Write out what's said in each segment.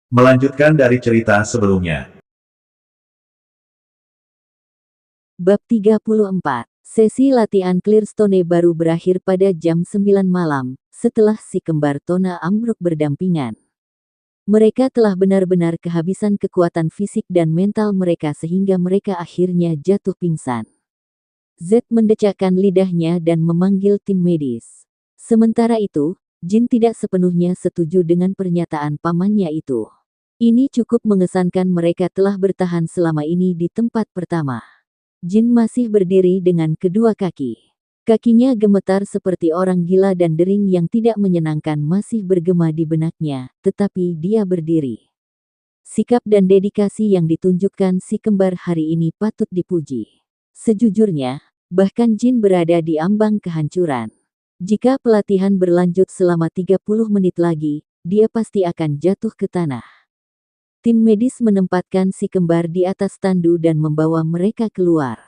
Melanjutkan dari cerita sebelumnya. Bab 34. Sesi latihan Clearstone baru berakhir pada jam 9 malam, setelah si kembar Tona ambruk berdampingan. Mereka telah benar-benar kehabisan kekuatan fisik dan mental mereka sehingga mereka akhirnya jatuh pingsan. Z mendecakkan lidahnya dan memanggil tim medis. Sementara itu, Jin tidak sepenuhnya setuju dengan pernyataan pamannya itu. Ini cukup mengesankan, mereka telah bertahan selama ini di tempat pertama. Jin masih berdiri dengan kedua kaki. Kakinya gemetar seperti orang gila dan dering yang tidak menyenangkan masih bergema di benaknya, tetapi dia berdiri. Sikap dan dedikasi yang ditunjukkan si kembar hari ini patut dipuji. Sejujurnya, bahkan Jin berada di ambang kehancuran. Jika pelatihan berlanjut selama 30 menit lagi, dia pasti akan jatuh ke tanah. Tim medis menempatkan si kembar di atas tandu dan membawa mereka keluar.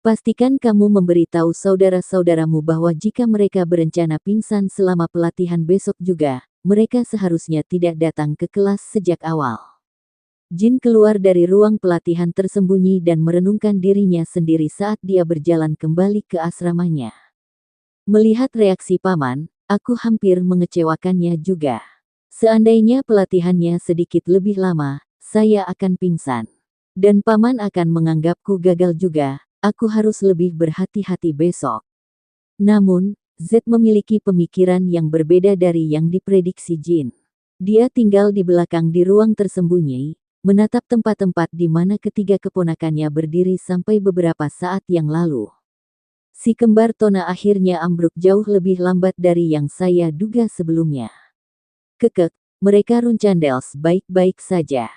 Pastikan kamu memberitahu saudara-saudaramu bahwa jika mereka berencana pingsan selama pelatihan besok juga, mereka seharusnya tidak datang ke kelas sejak awal. Jin keluar dari ruang pelatihan tersembunyi dan merenungkan dirinya sendiri saat dia berjalan kembali ke asramanya. Melihat reaksi paman, aku hampir mengecewakannya juga. Seandainya pelatihannya sedikit lebih lama, saya akan pingsan. Dan paman akan menganggapku gagal juga. Aku harus lebih berhati-hati besok. Namun, Z memiliki pemikiran yang berbeda dari yang diprediksi Jin. Dia tinggal di belakang di ruang tersembunyi, menatap tempat-tempat di mana ketiga keponakannya berdiri sampai beberapa saat yang lalu. Si kembar Tona akhirnya ambruk jauh lebih lambat dari yang saya duga sebelumnya. Kekek, mereka Runcandels baik-baik saja.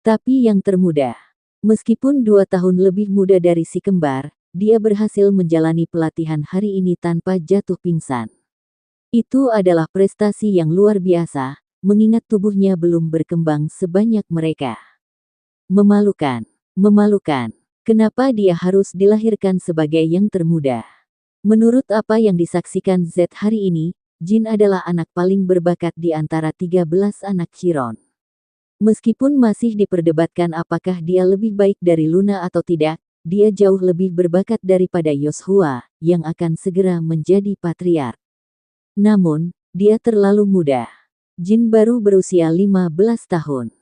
Tapi yang termuda. Meskipun 2 tahun lebih muda dari si kembar, dia berhasil menjalani pelatihan hari ini tanpa jatuh pingsan. Itu adalah prestasi yang luar biasa, mengingat tubuhnya belum berkembang sebanyak mereka. Memalukan, memalukan. Kenapa dia harus dilahirkan sebagai yang termuda? Menurut apa yang disaksikan Z hari ini, Jin adalah anak paling berbakat di antara 13 anak Chiron. Meskipun masih diperdebatkan apakah dia lebih baik dari Luna atau tidak, dia jauh lebih berbakat daripada Yoshua, yang akan segera menjadi patriark. Namun, dia terlalu muda. Jin baru berusia 15 tahun.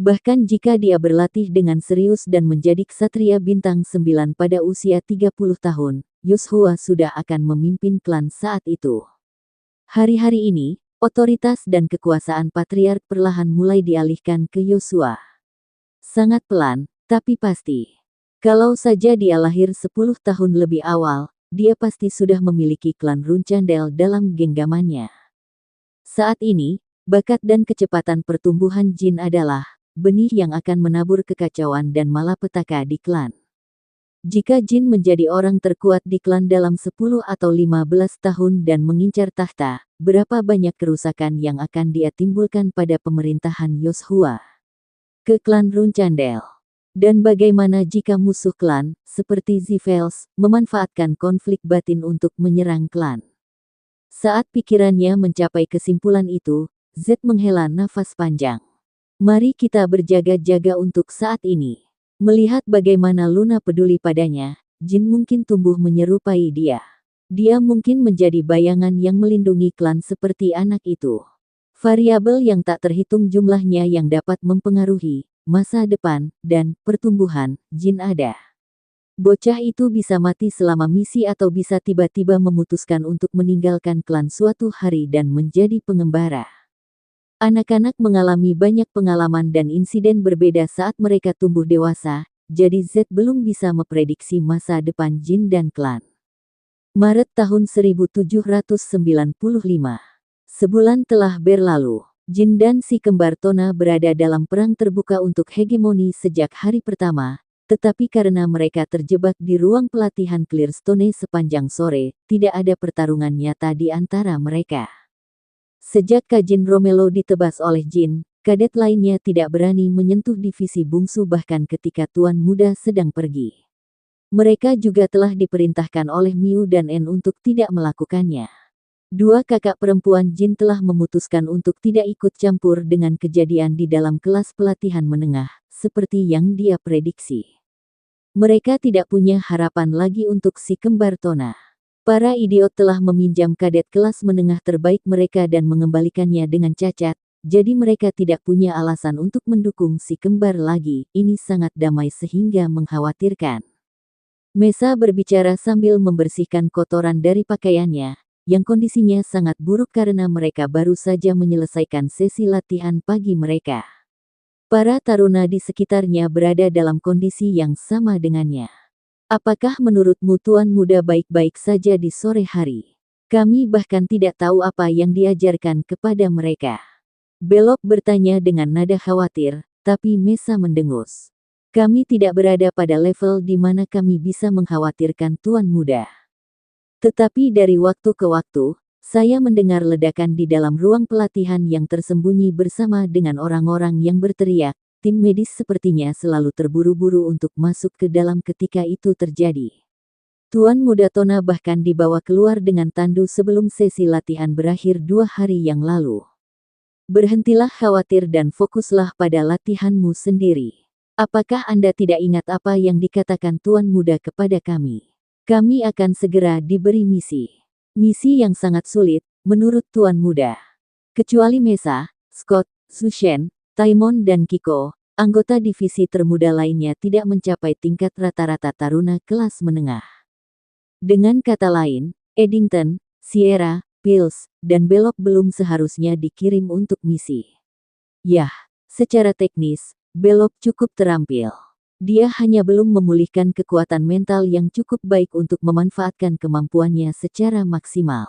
Bahkan jika dia berlatih dengan serius dan menjadi ksatria bintang 9 pada usia 30 tahun, Yoshua sudah akan memimpin klan saat itu. Hari-hari ini, otoritas dan kekuasaan patriark perlahan mulai dialihkan ke Yoshua. Sangat pelan, tapi pasti. Kalau saja dia lahir 10 tahun lebih awal, dia pasti sudah memiliki klan Runcandel dalam genggamannya. Saat ini, bakat dan kecepatan pertumbuhan Jin adalah benih yang akan menabur kekacauan dan malapetaka di klan. Jika Jin menjadi orang terkuat di klan dalam 10 atau 15 tahun dan mengincar tahta, berapa banyak kerusakan yang akan dia timbulkan pada pemerintahan Yoshua ke klan Runcandel. Dan bagaimana jika musuh klan, seperti Zivels, memanfaatkan konflik batin untuk menyerang klan? Saat pikirannya mencapai kesimpulan itu, Z menghela nafas panjang. Mari kita berjaga-jaga untuk saat ini. Melihat bagaimana Luna peduli padanya, Jin mungkin tumbuh menyerupai dia. Dia mungkin menjadi bayangan yang melindungi klan seperti anak itu. Variabel yang tak terhitung jumlahnya yang dapat mempengaruhi masa depan dan pertumbuhan Jin ada. Bocah itu bisa mati selama misi atau bisa tiba-tiba memutuskan untuk meninggalkan klan suatu hari dan menjadi pengembara. Anak-anak mengalami banyak pengalaman dan insiden berbeda saat mereka tumbuh dewasa, jadi Z belum bisa memprediksi masa depan Jin dan klan. Maret tahun 1795. Sebulan telah berlalu. Jin dan si kembar Tona berada dalam perang terbuka untuk hegemoni sejak hari pertama, tetapi karena mereka terjebak di ruang pelatihan Clearstone sepanjang sore, tidak ada pertarungan nyata di antara mereka. Sejak Kajin Romelo ditebas oleh Jin, kadet lainnya tidak berani menyentuh divisi bungsu bahkan ketika Tuan Muda sedang pergi. Mereka juga telah diperintahkan oleh Miu dan En untuk tidak melakukannya. Dua kakak perempuan Jin telah memutuskan untuk tidak ikut campur dengan kejadian di dalam kelas pelatihan menengah, seperti yang dia prediksi. Mereka tidak punya harapan lagi untuk si kembar Tona. Para idiot telah meminjam kadet kelas menengah terbaik mereka dan mengembalikannya dengan cacat, jadi mereka tidak punya alasan untuk mendukung si kembar lagi. Ini sangat damai sehingga mengkhawatirkan. Mesa berbicara sambil membersihkan kotoran dari pakaiannya, yang kondisinya sangat buruk karena mereka baru saja menyelesaikan sesi latihan pagi mereka. Para taruna di sekitarnya berada dalam kondisi yang sama dengannya. Apakah menurutmu Tuan Muda baik-baik saja di sore hari? Kami bahkan tidak tahu apa yang diajarkan kepada mereka. Belok bertanya dengan nada khawatir, tapi Mesa mendengus. Kami tidak berada pada level di mana kami bisa mengkhawatirkan Tuan Muda. Tetapi dari waktu ke waktu, saya mendengar ledakan di dalam ruang pelatihan yang tersembunyi bersama dengan orang-orang yang berteriak. Tim medis sepertinya selalu terburu-buru untuk masuk ke dalam ketika itu terjadi. Tuan Muda Tona bahkan dibawa keluar dengan tandu sebelum sesi latihan berakhir 2 hari yang lalu. Berhentilah khawatir dan fokuslah pada latihanmu sendiri. Apakah Anda tidak ingat apa yang dikatakan Tuan Muda kepada kami? Kami akan segera diberi misi. Misi yang sangat sulit, menurut Tuan Muda. Kecuali Mesa, Scott, Sushen, Taimon dan Kiko, anggota divisi termuda lainnya tidak mencapai tingkat rata-rata taruna kelas menengah. Dengan kata lain, Eddington, Sierra, Pils, dan Belok belum seharusnya dikirim untuk misi. Yah, secara teknis, Belok cukup terampil. Dia hanya belum memulihkan kekuatan mental yang cukup baik untuk memanfaatkan kemampuannya secara maksimal.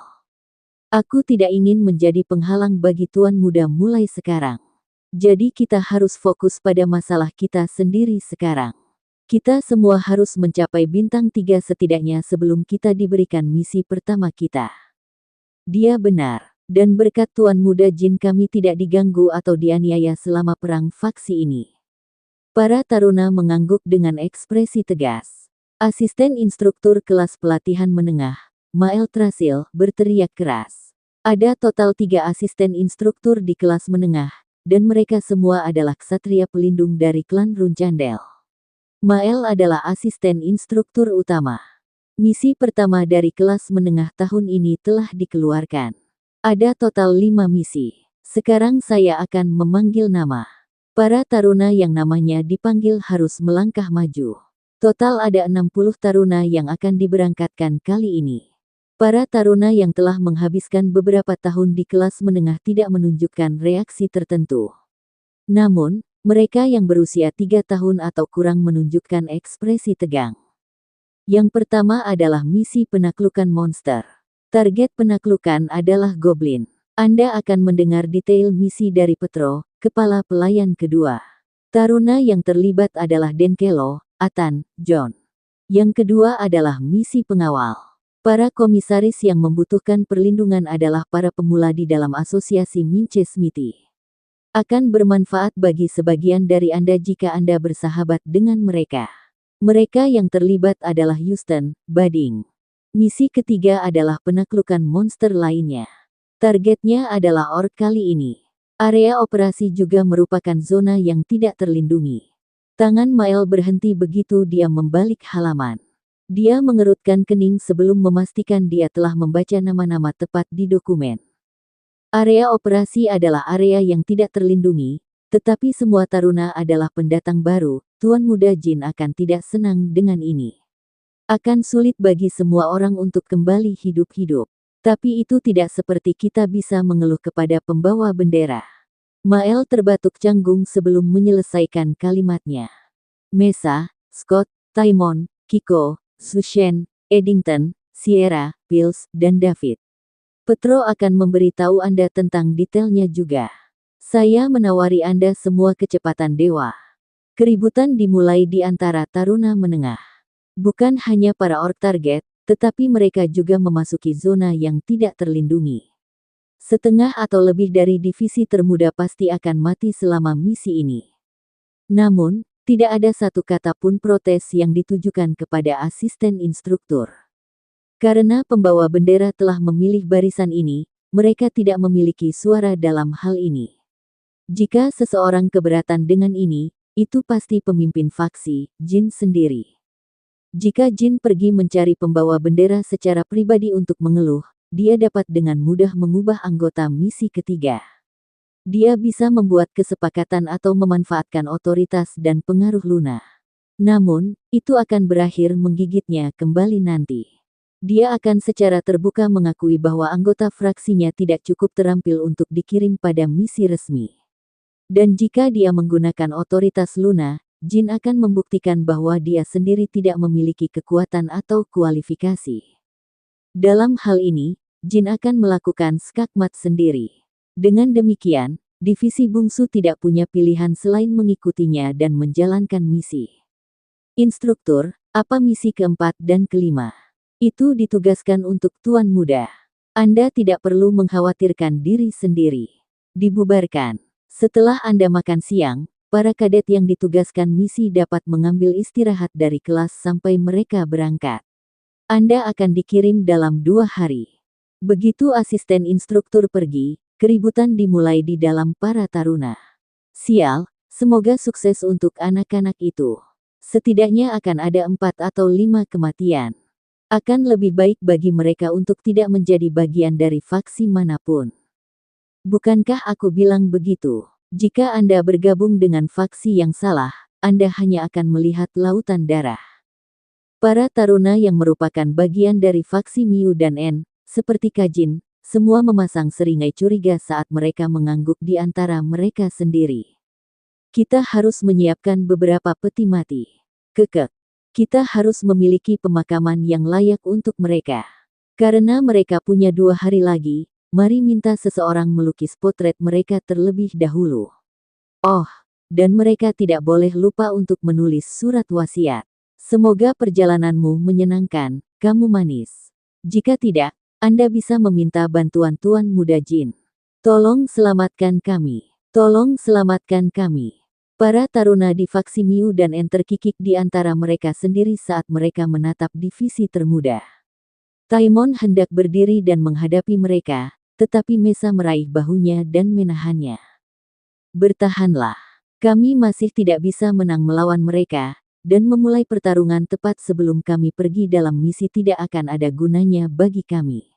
Aku tidak ingin menjadi penghalang bagi Tuan Muda mulai sekarang. Jadi kita harus fokus pada masalah kita sendiri sekarang. Kita semua harus mencapai bintang 3 setidaknya sebelum kita diberikan misi pertama kita. Dia benar, dan berkat Tuan Muda Jin kami tidak diganggu atau dianiaya selama perang faksi ini. Para taruna mengangguk dengan ekspresi tegas. Asisten instruktur kelas pelatihan menengah, Mael Trasil, berteriak keras. Ada total 3 asisten instruktur di kelas menengah, dan mereka semua adalah ksatria pelindung dari klan Runcandel. Mael adalah asisten instruktur utama. Misi pertama dari kelas menengah tahun ini telah dikeluarkan. Ada total 5 misi. Sekarang saya akan memanggil nama. Para taruna yang namanya dipanggil harus melangkah maju. Total ada 60 taruna yang akan diberangkatkan kali ini. Para taruna yang telah menghabiskan beberapa tahun di kelas menengah tidak menunjukkan reaksi tertentu. Namun, mereka yang berusia 3 tahun atau kurang menunjukkan ekspresi tegang. Yang pertama adalah misi penaklukan monster. Target penaklukan adalah Goblin. Anda akan mendengar detail misi dari Petro, kepala pelayan kedua. Taruna yang terlibat adalah Denkelo, Atan, John. Yang kedua adalah misi pengawal. Para komisaris yang membutuhkan perlindungan adalah para pemula di dalam asosiasi Mince Smithy. Akan bermanfaat bagi sebagian dari Anda jika Anda bersahabat dengan mereka. Mereka yang terlibat adalah Houston, Bading. Misi ketiga adalah penaklukan monster lainnya. Targetnya adalah Orc kali ini. Area operasi juga merupakan zona yang tidak terlindungi. Tangan Mael berhenti begitu dia membalik halaman. Dia mengerutkan kening sebelum memastikan dia telah membaca nama-nama tepat di dokumen. Area operasi adalah area yang tidak terlindungi, tetapi semua taruna adalah pendatang baru. Tuan Muda Jin akan tidak senang dengan ini. Akan sulit bagi semua orang untuk kembali hidup-hidup. Tapi itu tidak seperti kita bisa mengeluh kepada pembawa bendera. Mael terbatuk canggung sebelum menyelesaikan kalimatnya. Mesa, Scott, Taimon, Kiko, Sushen, Eddington, Sierra, Pils, dan David. Petro akan memberitahu Anda tentang detailnya juga. Saya menawari Anda semua kecepatan dewa. Keributan dimulai di antara taruna menengah. Bukan hanya para orc target, tetapi mereka juga memasuki zona yang tidak terlindungi. Setengah atau lebih dari divisi termuda pasti akan mati selama misi ini. Namun, tidak ada satu kata pun protes yang ditujukan kepada asisten instruktur. Karena pembawa bendera telah memilih barisan ini, mereka tidak memiliki suara dalam hal ini. Jika seseorang keberatan dengan ini, itu pasti pemimpin faksi, Jin sendiri. Jika Jin pergi mencari pembawa bendera secara pribadi untuk mengeluh, dia dapat dengan mudah mengubah anggota misi ketiga. Dia bisa membuat kesepakatan atau memanfaatkan otoritas dan pengaruh Luna. Namun, itu akan berakhir menggigitnya kembali nanti. Dia akan secara terbuka mengakui bahwa anggota fraksinya tidak cukup terampil untuk dikirim pada misi resmi. Dan jika dia menggunakan otoritas Luna, Jin akan membuktikan bahwa dia sendiri tidak memiliki kekuatan atau kualifikasi. Dalam hal ini, Jin akan melakukan skakmat sendiri. Dengan demikian, divisi bungsu tidak punya pilihan selain mengikutinya dan menjalankan misi. Instruktur, apa misi keempat dan kelima? Itu ditugaskan untuk Tuan Muda. Anda tidak perlu mengkhawatirkan diri sendiri. Dibubarkan. Setelah Anda makan siang, para kadet yang ditugaskan misi dapat mengambil istirahat dari kelas sampai mereka berangkat. Anda akan dikirim dalam 2 hari. Begitu asisten instruktur pergi, keributan dimulai di dalam para taruna. Sial, semoga sukses untuk anak-anak itu. Setidaknya akan ada 4 atau 5 kematian. Akan lebih baik bagi mereka untuk tidak menjadi bagian dari faksi manapun. Bukankah aku bilang begitu? Jika Anda bergabung dengan faksi yang salah, Anda hanya akan melihat lautan darah. Para taruna yang merupakan bagian dari faksi Miu dan En, seperti Kajin, semua memasang seringai curiga saat mereka mengangguk di antara mereka sendiri. Kita harus menyiapkan beberapa peti mati. Kekek. Kita harus memiliki pemakaman yang layak untuk mereka. Karena mereka punya 2 hari lagi, mari minta seseorang melukis potret mereka terlebih dahulu. Oh, dan mereka tidak boleh lupa untuk menulis surat wasiat. Semoga perjalananmu menyenangkan, kamu manis. Jika tidak, Anda bisa meminta bantuan Tuan Muda Jin. Tolong selamatkan kami. Tolong selamatkan kami. Para taruna di faksi Miu dan En terkikik di antara mereka sendiri saat mereka menatap divisi termuda. Taimon hendak berdiri dan menghadapi mereka, tetapi Mesa meraih bahunya dan menahannya. Bertahanlah. Kami masih tidak bisa menang melawan mereka, dan memulai pertarungan tepat sebelum kami pergi dalam misi tidak akan ada gunanya bagi kami.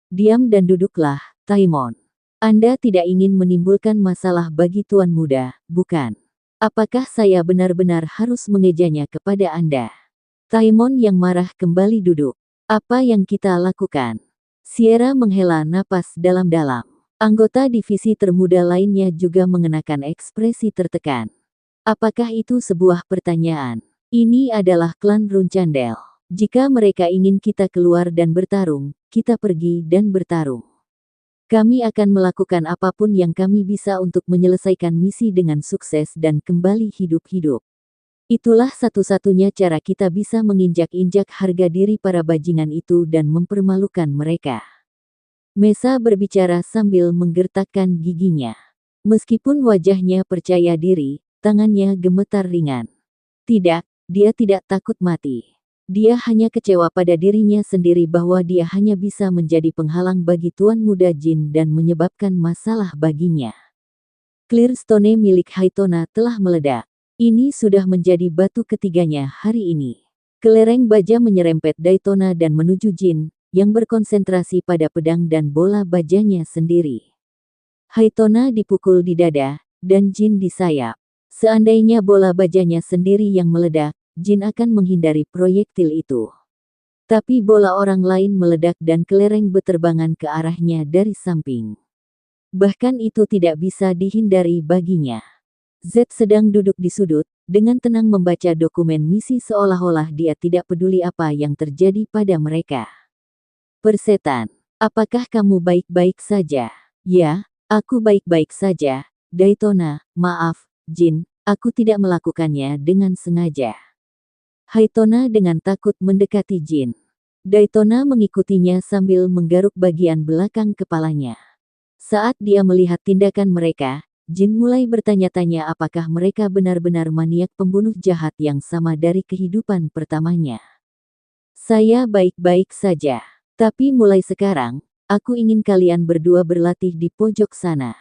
Diam dan duduklah, Taimon. Anda tidak ingin menimbulkan masalah bagi Tuan Muda, bukan? Apakah saya benar-benar harus mengejanya kepada Anda? Taimon yang marah kembali duduk. Apa yang kita lakukan? Sierra menghela napas dalam-dalam. Anggota divisi termuda lainnya juga mengenakan ekspresi tertekan. Apakah itu sebuah pertanyaan? Ini adalah klan Runcandel. Jika mereka ingin kita keluar dan bertarung, kita pergi dan bertarung. Kami akan melakukan apapun yang kami bisa untuk menyelesaikan misi dengan sukses dan kembali hidup-hidup. Itulah satu-satunya cara kita bisa menginjak-injak harga diri para bajingan itu dan mempermalukan mereka. Mesa berbicara sambil menggertakkan giginya. Meskipun wajahnya percaya diri, tangannya gemetar ringan. Tidak, dia tidak takut mati. Dia hanya kecewa pada dirinya sendiri bahwa dia hanya bisa menjadi penghalang bagi Tuan Muda Jin dan menyebabkan masalah baginya. Clearstone milik Haitona telah meledak. Ini sudah menjadi batu ketiganya hari ini. Kelereng baja menyerempet Daytona dan menuju Jin, yang berkonsentrasi pada pedang dan bola bajanya sendiri. Haitona dipukul di dada, dan Jin di sayap. Seandainya bola bajanya sendiri yang meledak, Jin akan menghindari proyektil itu. Tapi bola orang lain meledak dan kelereng beterbangan ke arahnya dari samping. Bahkan itu tidak bisa dihindari baginya. Z sedang duduk di sudut, dengan tenang membaca dokumen misi seolah-olah dia tidak peduli apa yang terjadi pada mereka. Persetan, apakah kamu baik-baik saja? Ya, aku baik-baik saja, Daytona. Maaf, Jin, aku tidak melakukannya dengan sengaja. Haitona dengan takut mendekati Jin. Daytona mengikutinya sambil menggaruk bagian belakang kepalanya. Saat dia melihat tindakan mereka, Jin mulai bertanya-tanya apakah mereka benar-benar maniak pembunuh jahat yang sama dari kehidupan pertamanya. Saya baik-baik saja. Tapi mulai sekarang, aku ingin kalian berdua berlatih di pojok sana.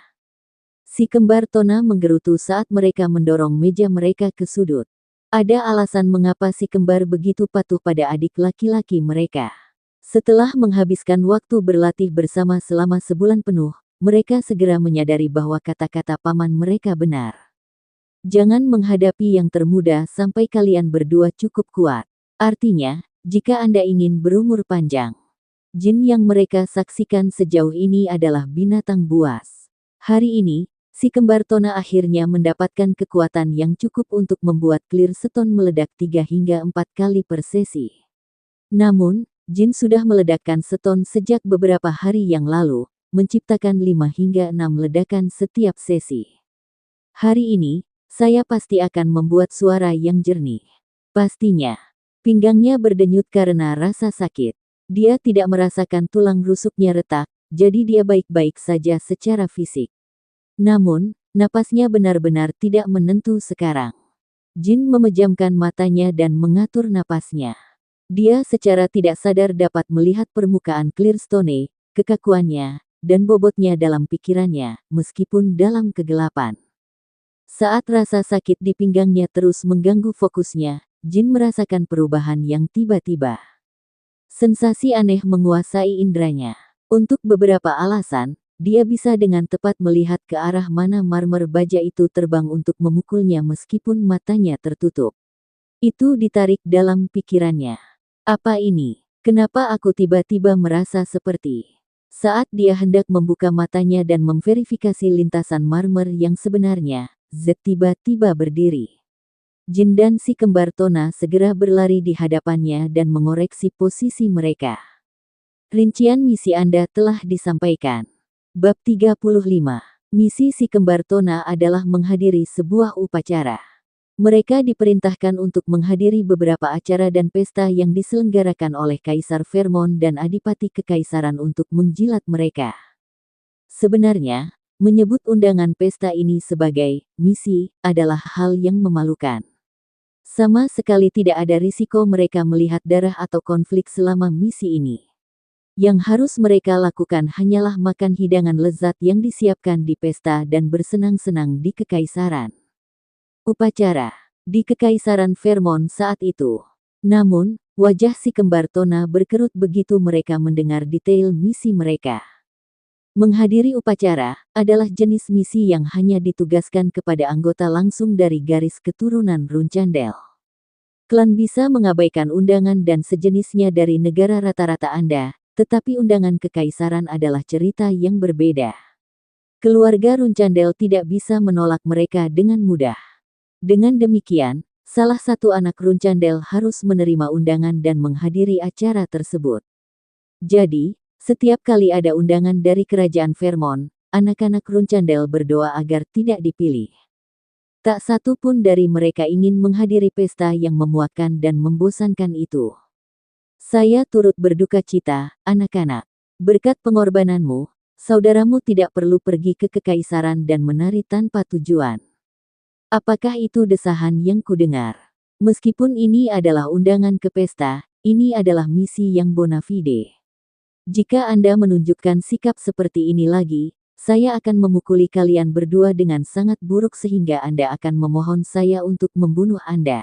Si kembar Tona menggerutu saat mereka mendorong meja mereka ke sudut. Ada alasan mengapa si kembar begitu patuh pada adik laki-laki mereka. Setelah menghabiskan waktu berlatih bersama selama sebulan penuh, mereka segera menyadari bahwa kata-kata paman mereka benar. Jangan menghadapi yang termuda sampai kalian berdua cukup kuat. Artinya, jika Anda ingin berumur panjang, jin yang mereka saksikan sejauh ini adalah binatang buas. Hari ini, si kembar Tona akhirnya mendapatkan kekuatan yang cukup untuk membuat clear stone meledak 3 hingga 4 kali per sesi. Namun, jin sudah meledakkan stone sejak beberapa hari yang lalu, menciptakan 5 hingga 6 ledakan setiap sesi. Hari ini, saya pasti akan membuat suara yang jernih. Pastinya. Pinggangnya berdenyut karena rasa sakit. Dia tidak merasakan tulang rusuknya retak, jadi dia baik-baik saja secara fisik. Namun, napasnya benar-benar tidak menentu sekarang. Jin memejamkan matanya dan mengatur napasnya. Dia secara tidak sadar dapat melihat permukaan Clearstone, kekakuannya, dan bobotnya dalam pikirannya, meskipun dalam kegelapan. Saat rasa sakit di pinggangnya terus mengganggu fokusnya, Jin merasakan perubahan yang tiba-tiba. Sensasi aneh menguasai indranya. Untuk beberapa alasan, dia bisa dengan tepat melihat ke arah mana marmer baja itu terbang untuk memukulnya meskipun matanya tertutup. Itu ditarik dalam pikirannya. Apa ini? Kenapa aku tiba-tiba merasa seperti? Saat dia hendak membuka matanya dan memverifikasi lintasan marmer yang sebenarnya, Z tiba-tiba berdiri. Jin dan si kembar Tona segera berlari di hadapannya dan mengoreksi posisi mereka. Rincian misi Anda telah disampaikan. Bab 35. Misi si kembar Tona adalah menghadiri sebuah upacara. Mereka diperintahkan untuk menghadiri beberapa acara dan pesta yang diselenggarakan oleh Kaisar Vermont dan Adipati Kekaisaran untuk menjilat mereka. Sebenarnya, menyebut undangan pesta ini sebagai misi adalah hal yang memalukan. Sama sekali tidak ada risiko mereka melihat darah atau konflik selama misi ini. Yang harus mereka lakukan hanyalah makan hidangan lezat yang disiapkan di pesta dan bersenang-senang di kekaisaran. Upacara di Kekaisaran Vermont saat itu. Namun, wajah si kembar Tona berkerut begitu mereka mendengar detail misi mereka. Menghadiri upacara adalah jenis misi yang hanya ditugaskan kepada anggota langsung dari garis keturunan Runcandel. Klan bisa mengabaikan undangan dan sejenisnya dari negara rata-rata Anda, tetapi undangan kekaisaran adalah cerita yang berbeda. Keluarga Runcandel tidak bisa menolak mereka dengan mudah. Dengan demikian, salah satu anak Runcandel harus menerima undangan dan menghadiri acara tersebut. Jadi, setiap kali ada undangan dari kerajaan Vermont, anak-anak Runcandel berdoa agar tidak dipilih. Tak satu pun dari mereka ingin menghadiri pesta yang memuakkan dan membosankan itu. Saya turut berduka cita, anak-anak. Berkat pengorbananmu, saudaramu tidak perlu pergi ke kekaisaran dan menari tanpa tujuan. Apakah itu desahan yang kudengar? Meskipun ini adalah undangan ke pesta, ini adalah misi yang bona fide. Jika Anda menunjukkan sikap seperti ini lagi, saya akan memukuli kalian berdua dengan sangat buruk sehingga Anda akan memohon saya untuk membunuh Anda.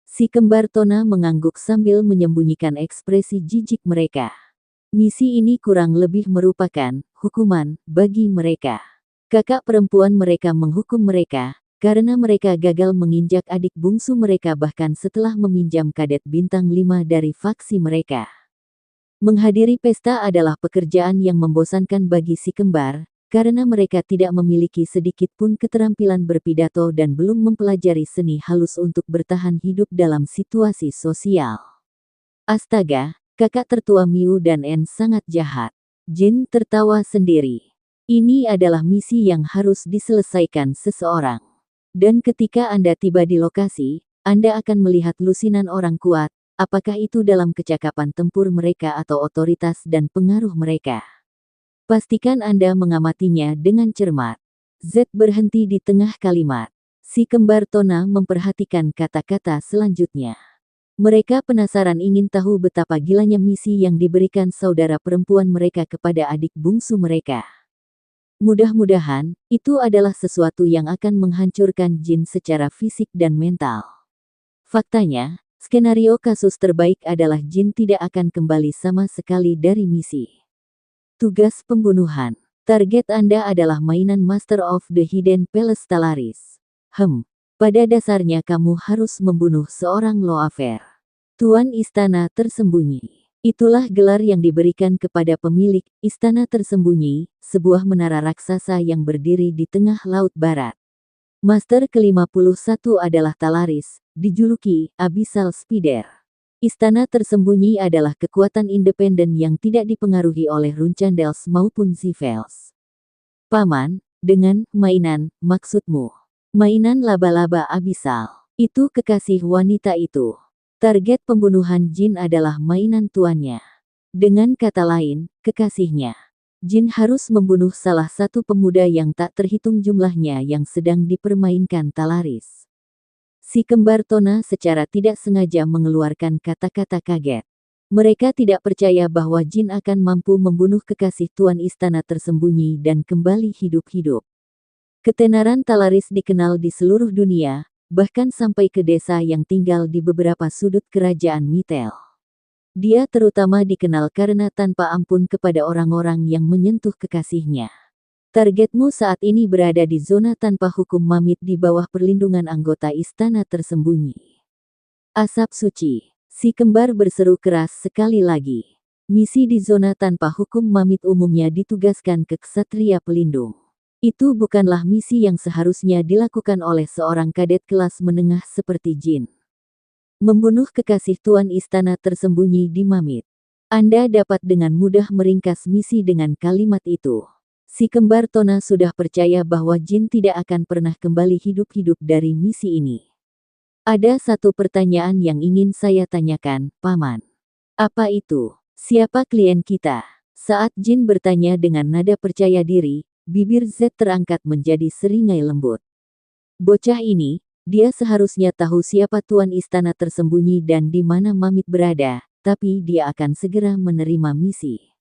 Si kembar Tona mengangguk sambil menyembunyikan ekspresi jijik mereka. Misi ini kurang lebih merupakan hukuman bagi mereka. Kakak perempuan mereka menghukum mereka, karena mereka gagal menginjak adik bungsu mereka bahkan setelah meminjam kadet bintang 5 dari faksi mereka. Menghadiri pesta adalah pekerjaan yang membosankan bagi si kembar, karena mereka tidak memiliki sedikit pun keterampilan berpidato dan belum mempelajari seni halus untuk bertahan hidup dalam situasi sosial. Astaga, kakak tertua Miu dan En sangat jahat. Jin tertawa sendiri. Ini adalah misi yang harus diselesaikan seseorang. Dan ketika Anda tiba di lokasi, Anda akan melihat lusinan orang kuat, apakah itu dalam kecakapan tempur mereka atau otoritas dan pengaruh mereka. Pastikan Anda mengamatinya dengan cermat. Z berhenti di tengah kalimat. Si kembar Tona memperhatikan kata-kata selanjutnya. Mereka penasaran ingin tahu betapa gilanya misi yang diberikan saudara perempuan mereka kepada adik bungsu mereka. Mudah-mudahan, itu adalah sesuatu yang akan menghancurkan Jin secara fisik dan mental. Faktanya, skenario kasus terbaik adalah Jin tidak akan kembali sama sekali dari misi. Tugas pembunuhan. Target Anda adalah mainan Master of the Hidden Palace Talaris. Pada dasarnya kamu harus membunuh seorang Loafer. Tuan Istana Tersembunyi. Itulah gelar yang diberikan kepada pemilik Istana Tersembunyi, sebuah menara raksasa yang berdiri di tengah Laut Barat. Master ke-51 adalah Talaris, dijuluki Abyssal Spider. Istana Tersembunyi adalah kekuatan independen yang tidak dipengaruhi oleh Runchandels maupun Zivels. Paman, dengan mainan, maksudmu? Mainan laba-laba Abyssal. Itu kekasih wanita itu. Target pembunuhan Jin adalah mainan tuannya. Dengan kata lain, kekasihnya. Jin harus membunuh salah satu pemuda yang tak terhitung jumlahnya yang sedang dipermainkan Talaris. Si kembar Tona secara tidak sengaja mengeluarkan kata-kata kaget. Mereka tidak percaya bahwa Jin akan mampu membunuh kekasih Tuan Istana Tersembunyi dan kembali hidup-hidup. Ketenaran Talaris dikenal di seluruh dunia, bahkan sampai ke desa yang tinggal di beberapa sudut kerajaan Mythel. Dia terutama dikenal karena tanpa ampun kepada orang-orang yang menyentuh kekasihnya. Targetmu saat ini berada di zona tanpa hukum Mamit di bawah perlindungan anggota Istana Tersembunyi. Asap suci. Si kembar berseru keras sekali lagi. Misi di zona tanpa hukum Mamit umumnya ditugaskan ke ksatria pelindung. Itu bukanlah misi yang seharusnya dilakukan oleh seorang kadet kelas menengah seperti Jin. Membunuh kekasih Tuan Istana Tersembunyi di Mamit. Anda dapat dengan mudah meringkas misi dengan kalimat itu. Si kembar Tona sudah percaya bahwa Jin tidak akan pernah kembali hidup-hidup dari misi ini. Ada satu pertanyaan yang ingin saya tanyakan, Paman. Apa itu? Siapa klien kita? Saat Jin bertanya dengan nada percaya diri, bibir Z terangkat menjadi seringai lembut. Bocah ini, dia seharusnya tahu siapa Tuan Istana Tersembunyi dan di mana Mamit berada, tapi dia akan segera menerima misi.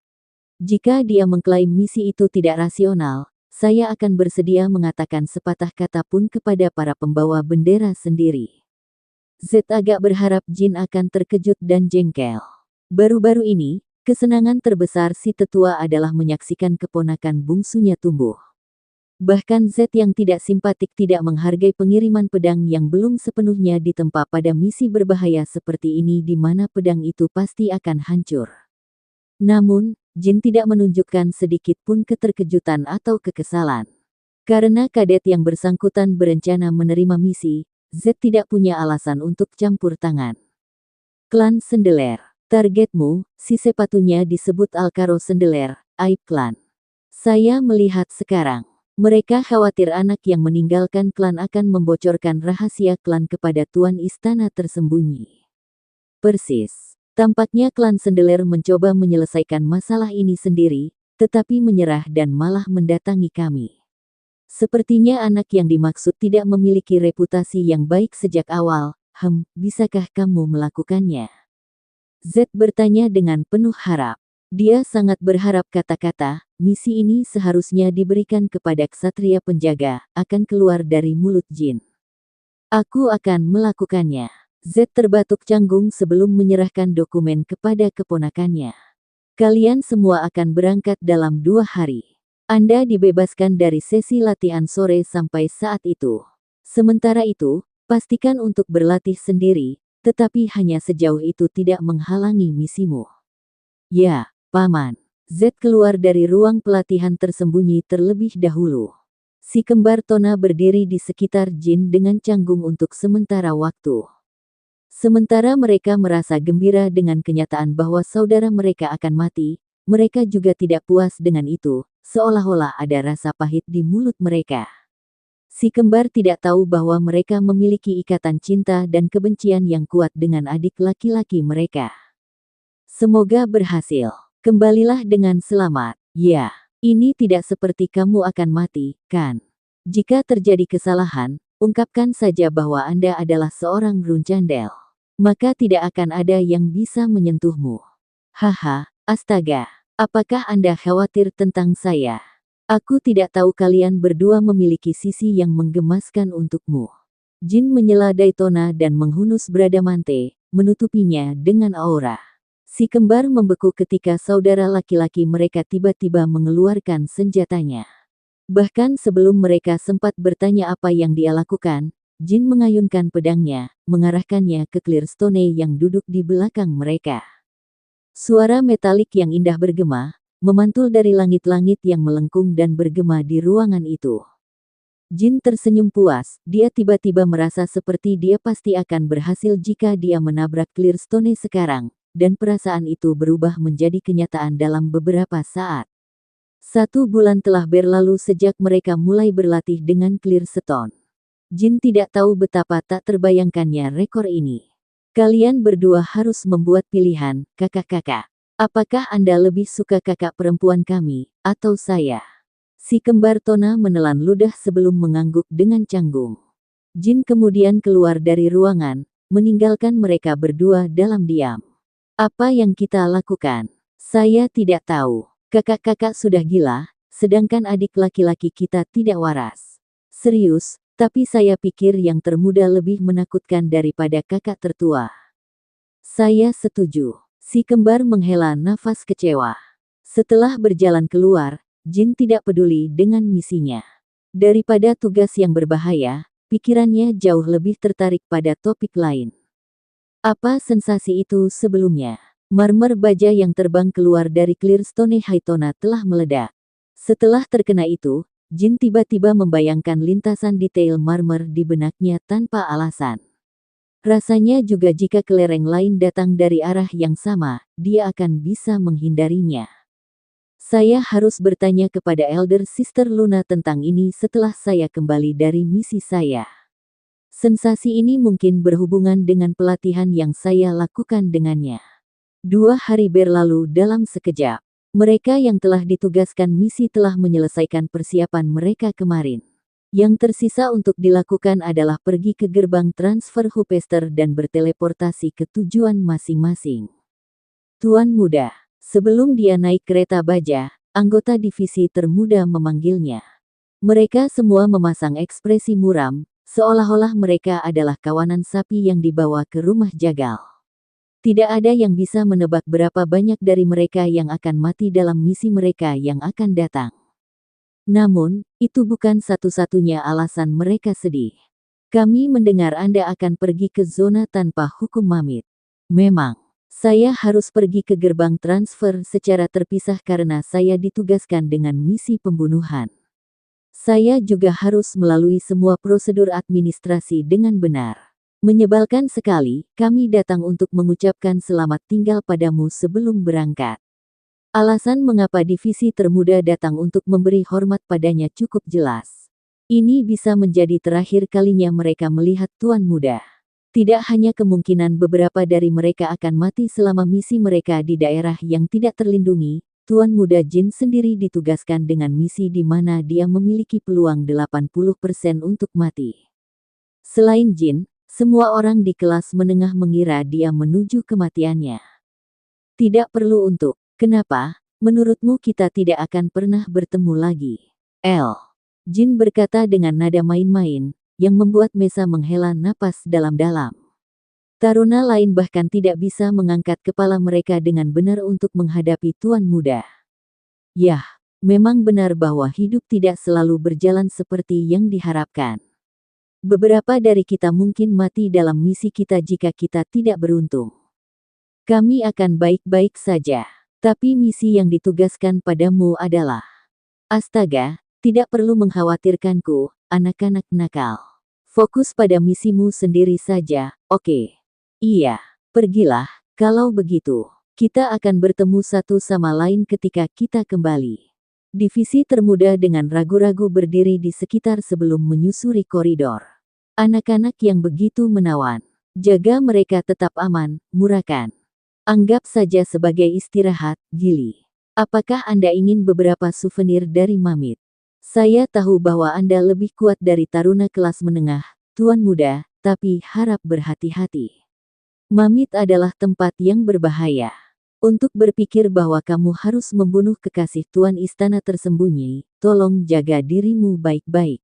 Jika dia mengklaim misi itu tidak rasional, saya akan bersedia mengatakan sepatah kata pun kepada para pembawa bendera sendiri. Z agak berharap Jin akan terkejut dan jengkel. Baru-baru ini, kesenangan terbesar si tetua adalah menyaksikan keponakan bungsunya tumbuh. Bahkan Z yang tidak simpatik tidak menghargai pengiriman pedang yang belum sepenuhnya ditempa pada misi berbahaya seperti ini di mana pedang itu pasti akan hancur. Namun, Jin tidak menunjukkan sedikit pun keterkejutan atau kekesalan. Karena kadet yang bersangkutan berencana menerima misi, Z tidak punya alasan untuk campur tangan. Klan Sendeler. Targetmu, si sepatunya disebut Alkaro Sendeler, Aib Klan. Saya melihat sekarang. Mereka khawatir anak yang meninggalkan klan akan membocorkan rahasia klan kepada Tuan Istana Tersembunyi. Persis. Tampaknya klan Sendeler mencoba menyelesaikan masalah ini sendiri, tetapi menyerah dan malah mendatangi kami. Sepertinya anak yang dimaksud tidak memiliki reputasi yang baik sejak awal. Bisakah kamu melakukannya? Z bertanya dengan penuh harap. Dia sangat berharap kata-kata, misi ini seharusnya diberikan kepada ksatria penjaga, akan keluar dari mulut Jin. Aku akan melakukannya. Z terbatuk canggung sebelum menyerahkan dokumen kepada keponakannya. Kalian semua akan berangkat dalam 2 hari. Anda dibebaskan dari sesi latihan sore sampai saat itu. Sementara itu, pastikan untuk berlatih sendiri, tetapi hanya sejauh itu tidak menghalangi misimu. Ya, Paman. Z keluar dari ruang pelatihan tersembunyi terlebih dahulu. Si kembar Tona berdiri di sekitar Jin dengan canggung untuk sementara waktu. Sementara mereka merasa gembira dengan kenyataan bahwa saudara mereka akan mati, mereka juga tidak puas dengan itu, seolah-olah ada rasa pahit di mulut mereka. Si kembar tidak tahu bahwa mereka memiliki ikatan cinta dan kebencian yang kuat dengan adik laki-laki mereka. Semoga berhasil. Kembalilah dengan selamat. Ya, ini tidak seperti kamu akan mati, kan? Jika terjadi kesalahan, ungkapkan saja bahwa Anda adalah seorang Runchandel. maka tidak akan ada yang bisa menyentuhmu. Haha, astaga, apakah Anda khawatir tentang saya? Aku tidak tahu kalian berdua memiliki sisi yang menggemaskan untukmu. Jin menyela Daytona dan menghunus Bradamante, menutupinya dengan aura. Si kembar membeku ketika saudara laki-laki mereka tiba-tiba mengeluarkan senjatanya. Bahkan sebelum mereka sempat bertanya apa yang dia lakukan, Jin mengayunkan pedangnya, mengarahkannya ke Clearstone yang duduk di belakang mereka. Suara metalik yang indah bergema, memantul dari langit-langit yang melengkung dan bergema di ruangan itu. Jin tersenyum puas, dia tiba-tiba merasa seperti dia pasti akan berhasil jika dia menabrak Clearstone sekarang, dan perasaan itu berubah menjadi kenyataan dalam beberapa saat. 1 bulan telah berlalu sejak mereka mulai berlatih dengan Clearstone. Jin tidak tahu betapa tak terbayangkannya rekor ini. Kalian berdua harus membuat pilihan, kakak-kakak. Apakah Anda lebih suka kakak perempuan kami, atau saya? Si kembar Tona menelan ludah sebelum mengangguk dengan canggung. Jin kemudian keluar dari ruangan, meninggalkan mereka berdua dalam diam. Apa yang kita lakukan? Saya tidak tahu. Kakak-kakak sudah gila, sedangkan adik laki-laki kita tidak waras. Serius, tapi saya pikir yang termuda lebih menakutkan daripada kakak tertua. Saya setuju. Si kembar menghela nafas kecewa. Setelah berjalan keluar, Jin tidak peduli dengan misinya. Daripada tugas yang berbahaya, pikirannya jauh lebih tertarik pada topik lain. Apa sensasi itu sebelumnya? Marmer baja yang terbang keluar dari Clearstone Haytona telah meledak. Setelah terkena itu, Jin tiba-tiba membayangkan lintasan detail marmer di benaknya tanpa alasan. Rasanya juga jika kelereng lain datang dari arah yang sama, dia akan bisa menghindarinya. Saya harus bertanya kepada Elder Sister Luna tentang ini setelah saya kembali dari misi saya. Sensasi ini mungkin berhubungan dengan pelatihan yang saya lakukan dengannya. 2 hari berlalu dalam sekejap. Mereka yang telah ditugaskan misi telah menyelesaikan persiapan mereka kemarin. Yang tersisa untuk dilakukan adalah pergi ke gerbang transfer Hupester dan berteleportasi ke tujuan masing-masing. Tuan Muda, sebelum dia naik kereta baja, anggota divisi termuda memanggilnya. Mereka semua memasang ekspresi muram, seolah-olah mereka adalah kawanan sapi yang dibawa ke rumah jagal. Tidak ada yang bisa menebak berapa banyak dari mereka yang akan mati dalam misi mereka yang akan datang. Namun, itu bukan satu-satunya alasan mereka sedih. Kami mendengar Anda akan pergi ke zona tanpa hukum Mamit. Memang, saya harus pergi ke gerbang transfer secara terpisah karena saya ditugaskan dengan misi pembunuhan. Saya juga harus melalui semua prosedur administrasi dengan benar. Menyebalkan sekali, kami datang untuk mengucapkan selamat tinggal padamu sebelum berangkat. Alasan mengapa divisi termuda datang untuk memberi hormat padanya cukup jelas. Ini bisa menjadi terakhir kalinya mereka melihat Tuan Muda. Tidak hanya kemungkinan beberapa dari mereka akan mati selama misi mereka di daerah yang tidak terlindungi, Tuan Muda Jin sendiri ditugaskan dengan misi di mana dia memiliki peluang 80% untuk mati. Selain Jin, semua orang di kelas menengah mengira dia menuju kematiannya. Tidak perlu untuk, kenapa, menurutmu kita tidak akan pernah bertemu lagi? Jin berkata dengan nada main-main, yang membuat Mesa menghela napas dalam-dalam. Taruna lain bahkan tidak bisa mengangkat kepala mereka dengan benar untuk menghadapi Tuan Muda. Yah, memang benar bahwa hidup tidak selalu berjalan seperti yang diharapkan. Beberapa dari kita mungkin mati dalam misi kita jika kita tidak beruntung. Kami akan baik-baik saja, tapi misi yang ditugaskan padamu adalah... Astaga, tidak perlu mengkhawatirkanku, anak-anak nakal. Fokus pada misimu sendiri saja, oke? Iya, pergilah, kalau begitu, kita akan bertemu satu sama lain ketika kita kembali. Divisi termuda dengan ragu-ragu berdiri di sekitar sebelum menyusuri koridor. Anak-anak yang begitu menawan. Jaga mereka tetap aman, Murakan. Anggap saja sebagai istirahat, Gili. Apakah Anda ingin beberapa souvenir dari Mamit? Saya tahu bahwa Anda lebih kuat dari taruna kelas menengah, Tuan Muda, tapi harap berhati-hati. Mamit adalah tempat yang berbahaya. Untuk berpikir bahwa kamu harus membunuh kekasih Tuan Istana Tersembunyi, tolong jaga dirimu baik-baik.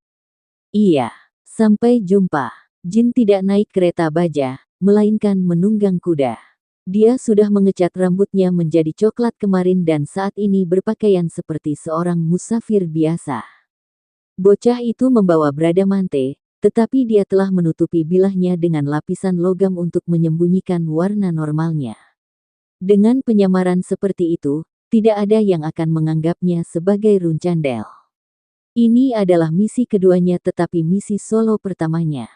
Iya, sampai jumpa. Jin tidak naik kereta baja, melainkan menunggang kuda. Dia sudah mengecat rambutnya menjadi coklat kemarin dan saat ini berpakaian seperti seorang musafir biasa. Bocah itu membawa bradamante, tetapi dia telah menutupi bilahnya dengan lapisan logam untuk menyembunyikan warna normalnya. Dengan penyamaran seperti itu, tidak ada yang akan menganggapnya sebagai runcandel. Ini adalah misi keduanya tetapi misi solo pertamanya.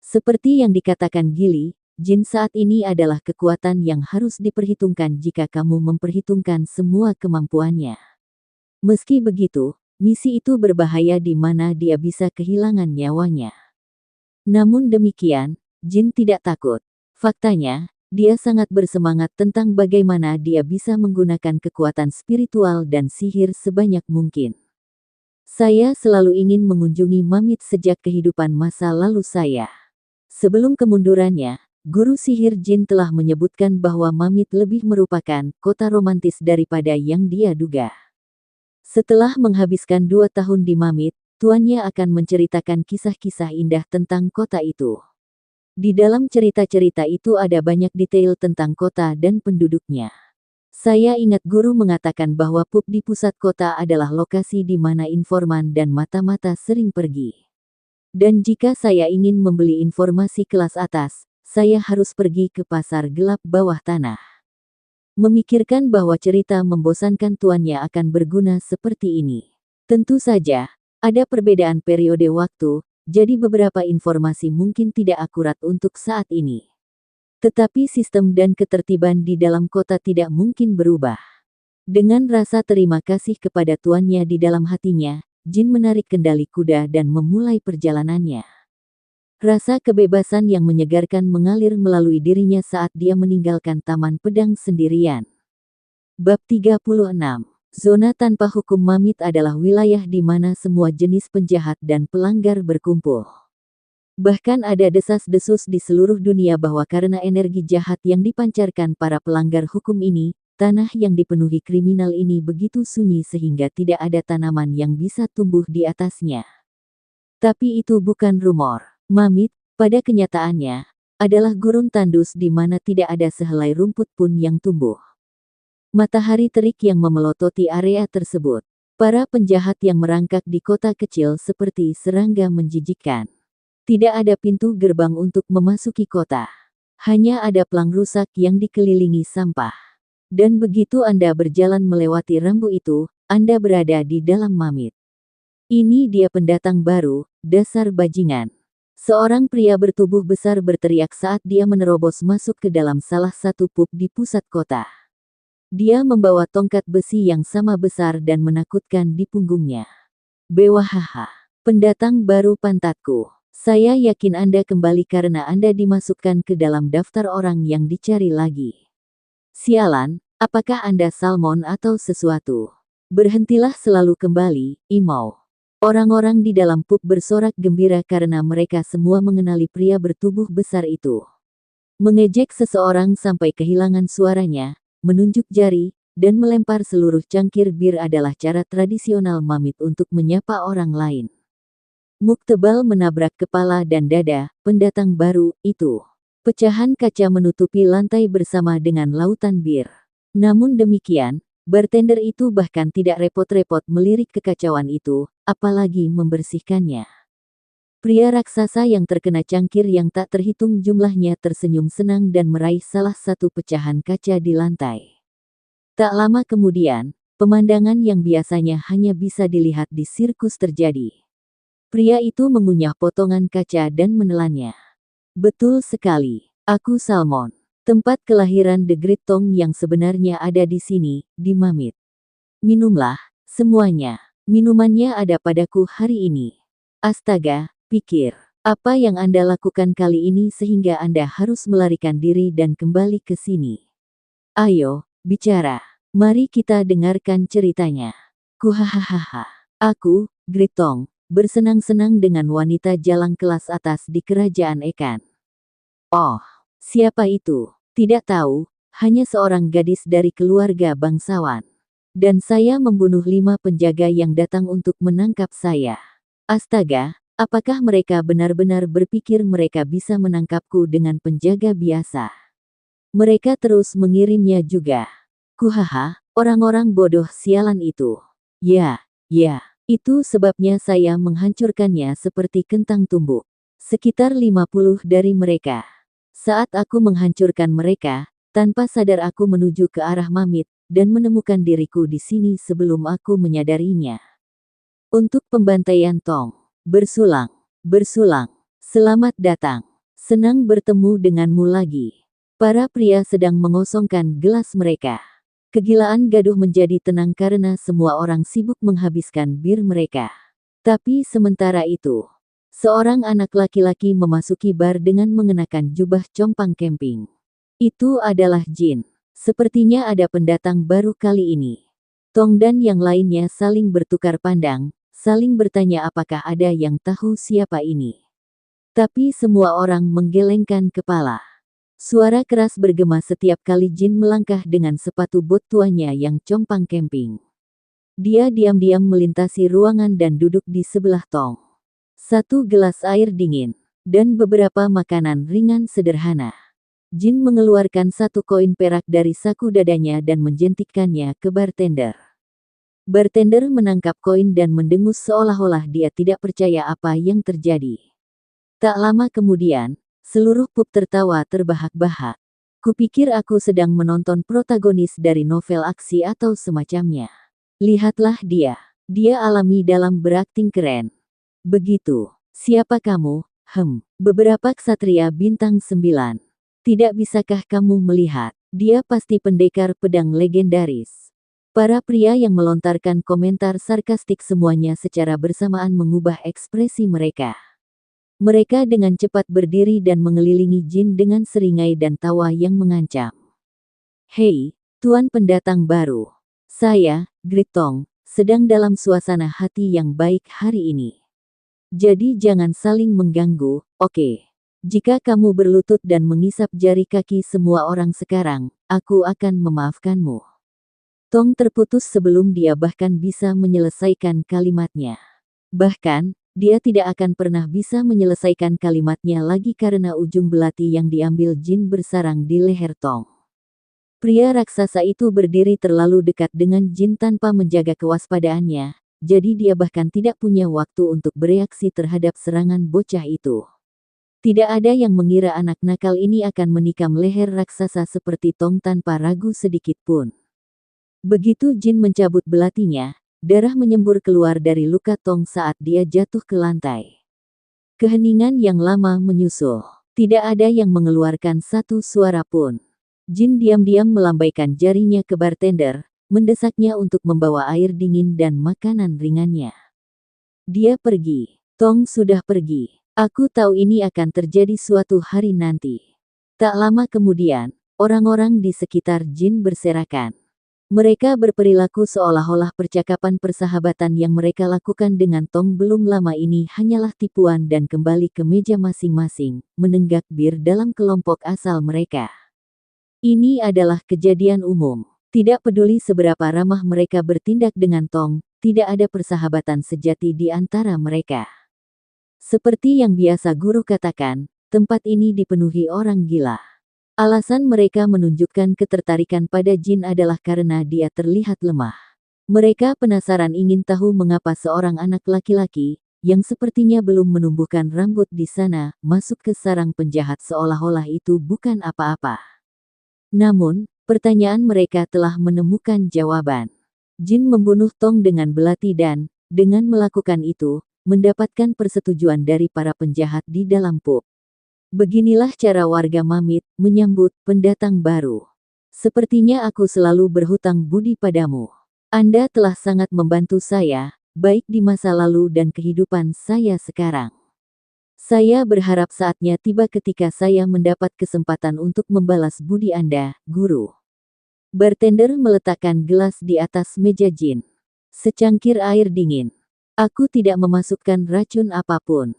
Seperti yang dikatakan Gili, Jin saat ini adalah kekuatan yang harus diperhitungkan jika kamu memperhitungkan semua kemampuannya. Meski begitu, misi itu berbahaya di mana dia bisa kehilangan nyawanya. Namun demikian, Jin tidak takut. Faktanya, dia sangat bersemangat tentang bagaimana dia bisa menggunakan kekuatan spiritual dan sihir sebanyak mungkin. Saya selalu ingin mengunjungi Mamit sejak kehidupan masa lalu saya. Sebelum kemundurannya, guru sihir Jin telah menyebutkan bahwa Mamit lebih merupakan kota romantis daripada yang dia duga. Setelah menghabiskan 2 tahun di Mamit, tuannya akan menceritakan kisah-kisah indah tentang kota itu. Di dalam cerita-cerita itu ada banyak detail tentang kota dan penduduknya. Saya ingat guru mengatakan bahwa pub di pusat kota adalah lokasi di mana informan dan mata-mata sering pergi. Dan jika saya ingin membeli informasi kelas atas, saya harus pergi ke pasar gelap bawah tanah. Memikirkan bahwa cerita membosankan tuannya akan berguna seperti ini. Tentu saja, ada perbedaan periode waktu, jadi beberapa informasi mungkin tidak akurat untuk saat ini. Tetapi sistem dan ketertiban di dalam kota tidak mungkin berubah. Dengan rasa terima kasih kepada tuannya di dalam hatinya, Jin menarik kendali kuda dan memulai perjalanannya. Rasa kebebasan yang menyegarkan mengalir melalui dirinya saat dia meninggalkan Taman Pedang sendirian. Bab 36. Zona tanpa hukum Mamit adalah wilayah di mana semua jenis penjahat dan pelanggar berkumpul. Bahkan ada desas-desus di seluruh dunia bahwa karena energi jahat yang dipancarkan para pelanggar hukum ini, tanah yang dipenuhi kriminal ini begitu sunyi sehingga tidak ada tanaman yang bisa tumbuh di atasnya. Tapi itu bukan rumor. Mamit, pada kenyataannya, adalah gurun tandus di mana tidak ada sehelai rumput pun yang tumbuh. Matahari terik yang memelototi area tersebut. Para penjahat yang merangkak di kota kecil seperti serangga menjijikkan. Tidak ada pintu gerbang untuk memasuki kota. Hanya ada plang rusak yang dikelilingi sampah. Dan begitu Anda berjalan melewati rambu itu, Anda berada di dalam Mamit. Ini dia pendatang baru, dasar bajingan. Seorang pria bertubuh besar berteriak saat dia menerobos masuk ke dalam salah satu pub di pusat kota. Dia membawa tongkat besi yang sama besar dan menakutkan di punggungnya. Bewahaha, pendatang baru pantatku. Saya yakin Anda kembali karena Anda dimasukkan ke dalam daftar orang yang dicari lagi. Sialan, apakah Anda salmon atau sesuatu? Berhentilah selalu kembali, Imau. Orang-orang di dalam pub bersorak gembira karena mereka semua mengenali pria bertubuh besar itu. Mengejek seseorang sampai kehilangan suaranya, menunjuk jari, dan melempar seluruh cangkir bir adalah cara tradisional Mamit untuk menyapa orang lain. Muk tebal menabrak kepala dan dada pendatang baru itu. Pecahan kaca menutupi lantai bersama dengan lautan bir. Namun demikian, bartender itu bahkan tidak repot-repot melirik kekacauan itu, apalagi membersihkannya. Pria raksasa yang terkena cangkir yang tak terhitung jumlahnya tersenyum senang dan meraih salah satu pecahan kaca di lantai. Tak lama kemudian, pemandangan yang biasanya hanya bisa dilihat di sirkus terjadi. Pria itu mengunyah potongan kaca dan menelannya. Betul sekali, aku salmon. Tempat kelahiran The Great Tong yang sebenarnya ada di sini, di Mamit. Minumlah, semuanya. Minumannya ada padaku hari ini. Astaga, pikir. Apa yang Anda lakukan kali ini sehingga Anda harus melarikan diri dan kembali ke sini? Ayo, bicara. Mari kita dengarkan ceritanya. Kuhahaha. Aku, Great Tong, bersenang-senang dengan wanita jalang kelas atas di kerajaan Ekan. Oh, Siapa itu? Tidak tahu, hanya seorang gadis dari keluarga bangsawan. Dan saya membunuh 5 penjaga yang datang untuk menangkap saya. Astaga, apakah mereka benar-benar berpikir mereka bisa menangkapku dengan penjaga biasa? Mereka terus mengirimnya juga. Kuhaha, orang-orang bodoh sialan itu. Ya, itu sebabnya saya menghancurkannya seperti kentang tumbuk. Sekitar 50 dari mereka. Saat aku menghancurkan mereka, tanpa sadar aku menuju ke arah Mamit, dan menemukan diriku di sini sebelum aku menyadarinya. Untuk pembantaian Tong. Bersulang. Selamat datang. Senang bertemu denganmu lagi. Para pria sedang mengosongkan gelas mereka. Kegilaan gaduh menjadi tenang karena semua orang sibuk menghabiskan bir mereka. Tapi sementara itu, seorang anak laki-laki memasuki bar dengan mengenakan jubah compang camping. Itu adalah Jin. Sepertinya ada pendatang baru kali ini. Tong dan yang lainnya saling bertukar pandang, saling bertanya apakah ada yang tahu siapa ini. Tapi semua orang menggelengkan kepala. Suara keras bergema setiap kali Jin melangkah dengan sepatu bot tuanya yang compang camping. Dia diam-diam melintasi ruangan dan duduk di sebelah Tong. 1 gelas air dingin, dan beberapa makanan ringan sederhana. Jin mengeluarkan 1 koin perak dari saku dadanya dan menjentikkannya ke bartender. Bartender menangkap koin dan mendengus seolah-olah dia tidak percaya apa yang terjadi. Tak lama kemudian, seluruh pub tertawa terbahak-bahak. Kupikir aku sedang menonton protagonis dari novel aksi atau semacamnya. Lihatlah dia. Dia alami dalam berakting keren. Begitu. Siapa kamu? Beberapa ksatria bintang 9. Tidak bisakah kamu melihat? Dia pasti pendekar pedang legendaris. Para pria yang melontarkan komentar sarkastik semuanya secara bersamaan mengubah ekspresi mereka. Mereka dengan cepat berdiri dan mengelilingi Jin dengan seringai dan tawa yang mengancam. Hei, tuan pendatang baru. Saya, Gritong, sedang dalam suasana hati yang baik hari ini. Jadi jangan saling mengganggu, oke? Jika kamu berlutut dan mengisap jari kaki semua orang sekarang, aku akan memaafkanmu. Tong terputus sebelum dia bahkan bisa menyelesaikan kalimatnya. Bahkan, dia tidak akan pernah bisa menyelesaikan kalimatnya lagi karena ujung belati yang diambil Jin bersarang di leher Tong. Pria raksasa itu berdiri terlalu dekat dengan Jin tanpa menjaga kewaspadaannya, jadi dia bahkan tidak punya waktu untuk bereaksi terhadap serangan bocah itu. Tidak ada yang mengira anak nakal ini akan menikam leher raksasa seperti Tong tanpa ragu sedikit pun. Begitu Jin mencabut belatinya, darah menyembur keluar dari luka Tong saat dia jatuh ke lantai. Keheningan yang lama menyusul. Tidak ada yang mengeluarkan satu suara pun. Jin diam-diam melambaikan jarinya ke bartender, mendesaknya untuk membawa air dingin dan makanan ringannya. Dia pergi. Tong sudah pergi. Aku tahu ini akan terjadi suatu hari nanti. Tak lama kemudian, orang-orang di sekitar Jin berserakan. Mereka berperilaku seolah-olah percakapan persahabatan yang mereka lakukan dengan Tong belum lama ini hanyalah tipuan dan kembali ke meja masing-masing, menenggak bir dalam kelompok asal mereka. Ini adalah kejadian umum. Tidak peduli seberapa ramah mereka bertindak dengan Tong, tidak ada persahabatan sejati di antara mereka. Seperti yang biasa guru katakan, tempat ini dipenuhi orang gila. Alasan mereka menunjukkan ketertarikan pada Jin adalah karena dia terlihat lemah. Mereka penasaran ingin tahu mengapa seorang anak laki-laki, yang sepertinya belum menumbuhkan rambut di sana, masuk ke sarang penjahat seolah-olah itu bukan apa-apa. Namun, pertanyaan mereka telah menemukan jawaban. Jin membunuh Tong dengan belati dan, dengan melakukan itu, mendapatkan persetujuan dari para penjahat di dalam pub. Beginilah cara warga Mamit menyambut pendatang baru. Sepertinya aku selalu berhutang budi padamu. Anda telah sangat membantu saya, baik di masa lalu dan kehidupan saya sekarang. Saya berharap saatnya tiba ketika saya mendapat kesempatan untuk membalas budi Anda, guru. Bartender meletakkan gelas di atas meja Jin. Secangkir air dingin. Aku tidak memasukkan racun apapun.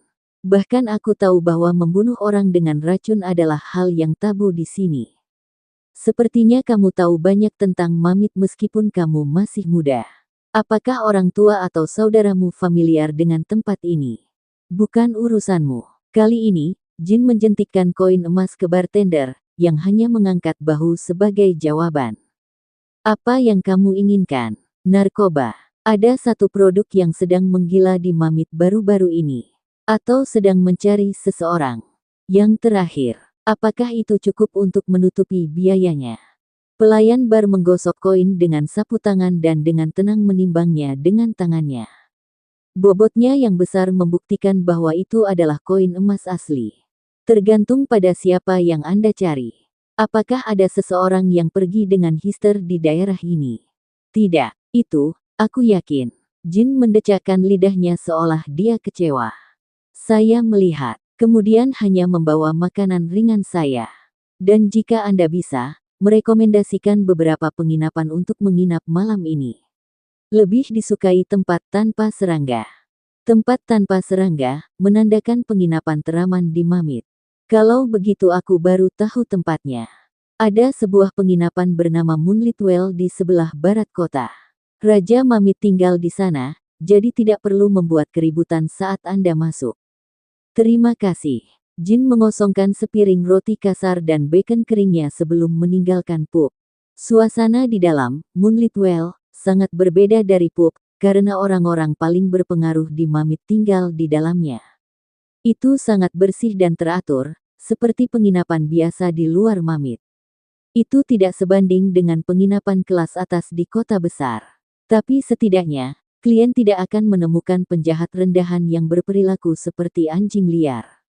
Bahkan aku tahu bahwa membunuh orang dengan racun adalah hal yang tabu di sini. Sepertinya kamu tahu banyak tentang Mamit meskipun kamu masih muda. Apakah orang tua atau saudaramu familiar dengan tempat ini? Bukan urusanmu. Kali ini, Jin menjentikkan koin emas ke bartender, yang hanya mengangkat bahu sebagai jawaban. Apa yang kamu inginkan? Narkoba. Ada satu produk yang sedang menggila di Mamit baru-baru ini. Atau sedang mencari seseorang. Yang terakhir, apakah itu cukup untuk menutupi biayanya? Pelayan bar menggosok koin dengan sapu tangan dan dengan tenang menimbangnya dengan tangannya. Bobotnya yang besar membuktikan bahwa itu adalah koin emas asli. Tergantung pada siapa yang Anda cari. Apakah ada seseorang yang pergi dengan hister di daerah ini? Tidak, itu, aku yakin. Jin mendecakkan lidahnya seolah dia kecewa. Saya melihat, kemudian hanya membawa makanan ringan saya. Dan jika Anda bisa, merekomendasikan beberapa penginapan untuk menginap malam ini. Lebih disukai tempat tanpa serangga. Tempat tanpa serangga, menandakan penginapan teraman di Mamit. Kalau begitu aku baru tahu tempatnya. Ada sebuah penginapan bernama Moonlit Well di sebelah barat kota. Raja Mamit tinggal di sana, jadi tidak perlu membuat keributan saat Anda masuk. Terima kasih. Jin mengosongkan sepiring roti kasar dan bacon keringnya sebelum meninggalkan pub. Suasana di dalam Moonlit Well sangat berbeda dari pub, karena orang-orang paling berpengaruh di Mamit tinggal di dalamnya. Itu sangat bersih dan teratur, seperti penginapan biasa di luar Mamit. Itu tidak sebanding dengan penginapan kelas atas di kota besar. Tapi setidaknya, klien tidak akan menemukan penjahat rendahan yang berperilaku seperti anjing liar.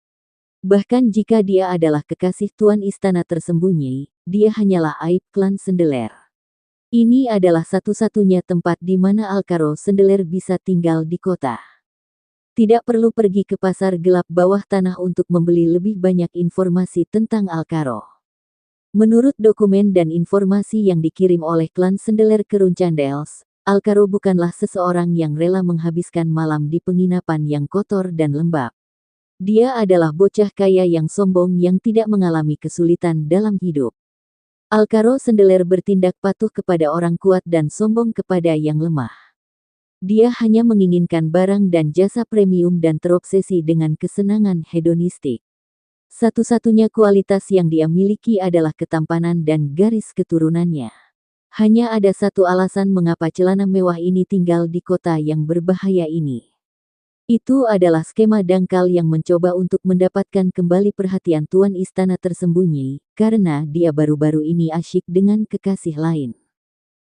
Bahkan jika dia adalah kekasih tuan istana tersembunyi, dia hanyalah aib klan Sendeler. Ini adalah satu-satunya tempat di mana Alkaro Sendeler bisa tinggal di kota. Tidak perlu pergi ke pasar gelap bawah tanah untuk membeli lebih banyak informasi tentang Alkaro. Menurut dokumen dan informasi yang dikirim oleh klan Sendeler ke Runcandels, Alkaro bukanlah seseorang yang rela menghabiskan malam di penginapan yang kotor dan lembab. Dia adalah bocah kaya yang sombong yang tidak mengalami kesulitan dalam hidup. Alkaro Sendeler bertindak patuh kepada orang kuat dan sombong kepada yang lemah. Dia hanya menginginkan barang dan jasa premium dan terobsesi dengan kesenangan hedonistik. Satu-satunya kualitas yang dia miliki adalah ketampanan dan garis keturunannya. Hanya ada satu alasan mengapa celana mewah ini tinggal di kota yang berbahaya ini. Itu adalah skema dangkal yang mencoba untuk mendapatkan kembali perhatian tuan istana tersembunyi, karena dia baru-baru ini asyik dengan kekasih lain.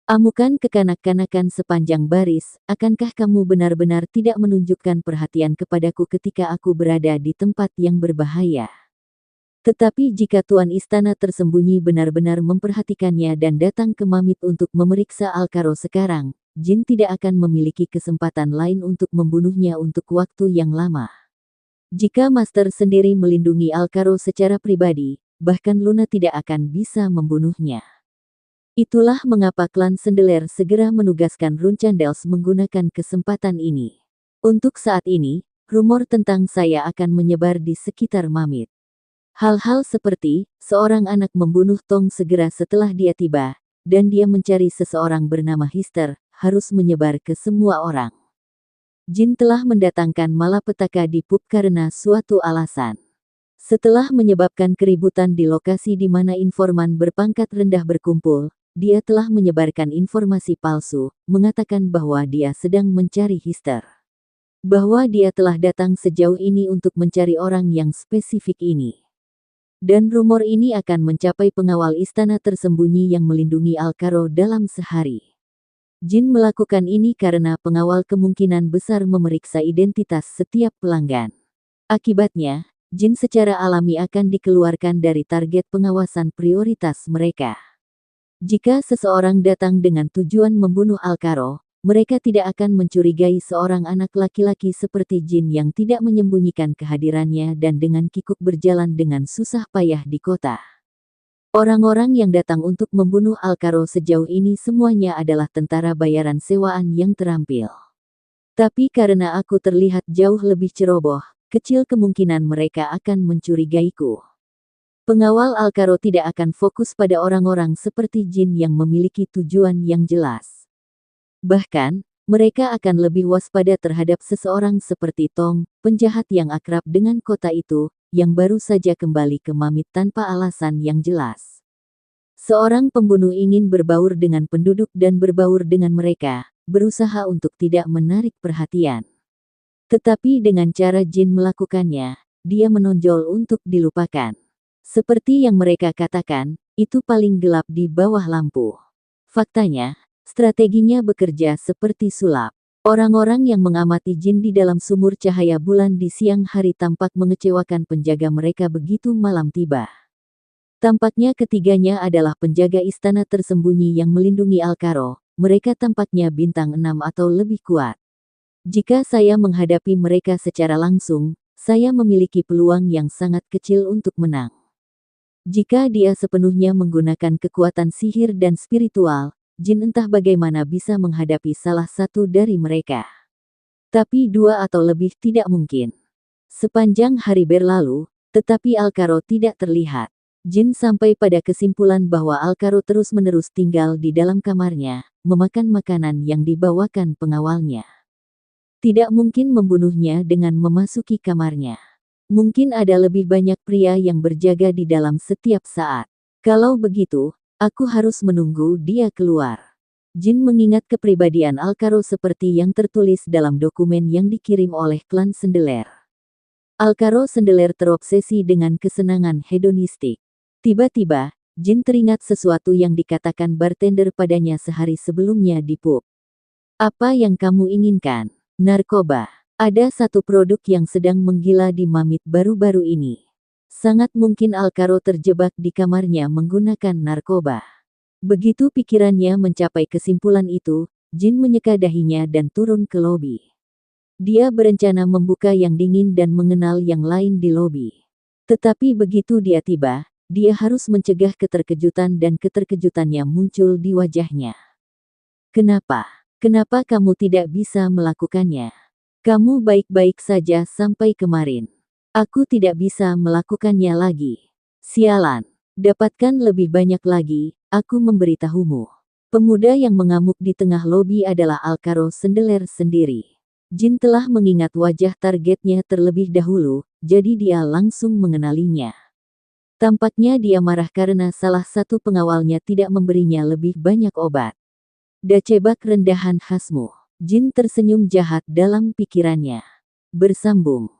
Amukan kekanak-kanakan sepanjang baris, akankah kamu benar-benar tidak menunjukkan perhatian kepadaku ketika aku berada di tempat yang berbahaya? Tetapi jika tuan istana tersembunyi benar-benar memperhatikannya dan datang ke Mamit untuk memeriksa Alkaro sekarang, Jin tidak akan memiliki kesempatan lain untuk membunuhnya untuk waktu yang lama. Jika Master sendiri melindungi Alkaro secara pribadi, bahkan Luna tidak akan bisa membunuhnya. Itulah mengapa klan Sendeler segera menugaskan Runcandels menggunakan kesempatan ini. Untuk saat ini, rumor tentang saya akan menyebar di sekitar Mamit. Hal-hal seperti, seorang anak membunuh Tong segera setelah dia tiba, dan dia mencari seseorang bernama Hister, harus menyebar ke semua orang. Jin telah mendatangkan malapetaka di pub karena suatu alasan. Setelah menyebabkan keributan di lokasi di mana informan berpangkat rendah berkumpul, dia telah menyebarkan informasi palsu, mengatakan bahwa dia sedang mencari Hister. Bahwa dia telah datang sejauh ini untuk mencari orang yang spesifik ini. Dan rumor ini akan mencapai pengawal istana tersembunyi yang melindungi Alkaro dalam sehari. Jin melakukan ini karena pengawal kemungkinan besar memeriksa identitas setiap pelanggan. Akibatnya, Jin secara alami akan dikeluarkan dari target pengawasan prioritas mereka. Jika seseorang datang dengan tujuan membunuh Alkaro, mereka tidak akan mencurigai seorang anak laki-laki seperti Jin yang tidak menyembunyikan kehadirannya dan dengan kikuk berjalan dengan susah payah di kota. Orang-orang yang datang untuk membunuh Alkaro sejauh ini semuanya adalah tentara bayaran sewaan yang terampil. Tapi karena aku terlihat jauh lebih ceroboh, kecil kemungkinan mereka akan mencurigaiku. Pengawal Alkaro tidak akan fokus pada orang-orang seperti jin yang memiliki tujuan yang jelas. Bahkan, mereka akan lebih waspada terhadap seseorang seperti Tong, penjahat yang akrab dengan kota itu, yang baru saja kembali ke Mamit tanpa alasan yang jelas. Seorang pembunuh ingin berbaur dengan penduduk dan berbaur dengan mereka, berusaha untuk tidak menarik perhatian. Tetapi dengan cara jin melakukannya, dia menonjol untuk dilupakan. Seperti yang mereka katakan, itu paling gelap di bawah lampu. Faktanya, strateginya bekerja seperti sulap. Orang-orang yang mengamati jin di dalam sumur cahaya bulan di siang hari tampak mengecewakan penjaga mereka begitu malam tiba. Tampaknya ketiganya adalah penjaga istana tersembunyi yang melindungi Alkaro. Mereka tampaknya bintang 6 atau lebih kuat. Jika saya menghadapi mereka secara langsung, saya memiliki peluang yang sangat kecil untuk menang. Jika dia sepenuhnya menggunakan kekuatan sihir dan spiritual, jin entah bagaimana bisa menghadapi salah satu dari mereka. Tapi 2 atau lebih tidak mungkin. Sepanjang hari berlalu, tetapi Alkaro tidak terlihat. Jin sampai pada kesimpulan bahwa Alkaro terus-menerus tinggal di dalam kamarnya, memakan makanan yang dibawakan pengawalnya. Tidak mungkin membunuhnya dengan memasuki kamarnya. Mungkin ada lebih banyak pria yang berjaga di dalam setiap saat. Kalau begitu, aku harus menunggu dia keluar. Jin mengingat kepribadian Alkaro seperti yang tertulis dalam dokumen yang dikirim oleh klan Sendeler. Alkaro Sendeler terobsesi dengan kesenangan hedonistik. Tiba-tiba, Jin teringat sesuatu yang dikatakan bartender padanya sehari sebelumnya di pub. Apa yang kamu inginkan? Narkoba. Ada satu produk yang sedang menggila di Mamit baru-baru ini. Sangat mungkin Alkaro terjebak di kamarnya menggunakan narkoba. Begitu pikirannya mencapai kesimpulan itu, Jin menyeka dahinya dan turun ke lobi. Dia berencana membuka yang dingin dan mengenal yang lain di lobi. Tetapi begitu dia tiba, dia harus mencegah keterkejutan dan keterkejutannya muncul di wajahnya. Kenapa? Kenapa kamu tidak bisa melakukannya? Kamu baik-baik saja sampai kemarin. Aku tidak bisa melakukannya lagi. Sialan. Dapatkan lebih banyak lagi, aku memberitahumu. Pemuda yang mengamuk di tengah lobi adalah Alkaro Sendeler sendiri. Jin telah mengingat wajah targetnya terlebih dahulu, jadi dia langsung mengenalinya. Tampaknya dia marah karena salah satu pengawalnya tidak memberinya lebih banyak obat. Dacebak rendahan khasmu. Jin tersenyum jahat dalam pikirannya. Bersambung.